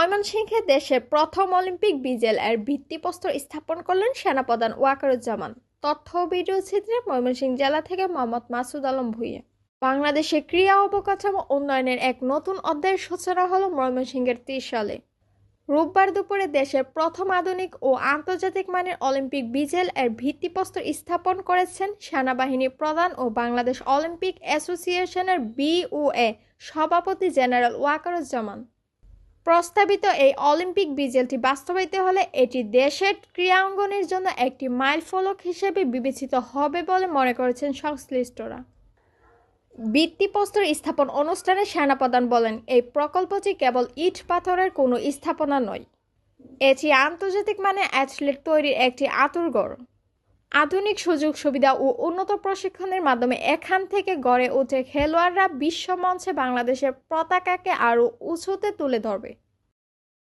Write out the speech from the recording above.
ময়মনসিংহে দেশের প্রথম অলিম্পিক বিজেল এর ভিত্তিপ্রস্তর স্থাপন করলেন সেনাপ্রধান ওয়াকারুজ্জামান। তথ্য ও ভিডিও চিত্রে ময়মনসিংহ জেলা থেকে মোহাম্মদ মাসুদ আলম ভূঁইয়া। বাংলাদেশের ক্রীড়া অবকাঠামো উন্নয়নের এক নতুন অধ্যায়ের সূচনা হলো ময়মনসিংহের 30 সালে। রোববার দুপুরে দেশের প্রথম আধুনিক ও আন্তর্জাতিক মানের অলিম্পিক বিজেল এর ভিত্তিপ্রস্তর স্থাপন করেছেন সেনাবাহিনী প্রধান ও বাংলাদেশ অলিম্পিক অ্যাসোসিয়েশনের BOA সভাপতি জেনারেল ওয়াকারুজ্জামান। প্রস্তাবিত এই অলিম্পিক বিজেলটি বাস্তবায়িত হলে এটি দেশের ক্রীড়াঙ্গনের জন্য একটি মাইলফলক হিসেবে বিবেচিত হবে বলে মনে করছেন সংশ্লিষ্টরা। ভিত্তিপ্রস্তর স্থাপন অনুষ্ঠানে সেনাপ্রধান বলেন, এই প্রকল্পটি কেবল ইট পাথরের কোনো স্থাপনা নয়, এটি আন্তর্জাতিক মানের অ্যাথলেট তৈরির একটি আঁতুড়ঘর। আধুনিক সুযোগ সুবিধা ও উন্নত প্রশিক্ষণের মাধ্যমে এখান থেকে গড়ে ওঠে খেলোয়াড়রা বিশ্ব মঞ্চে বাংলাদেশের পতাকাকে আরও উঁচুতে তুলে ধরবে।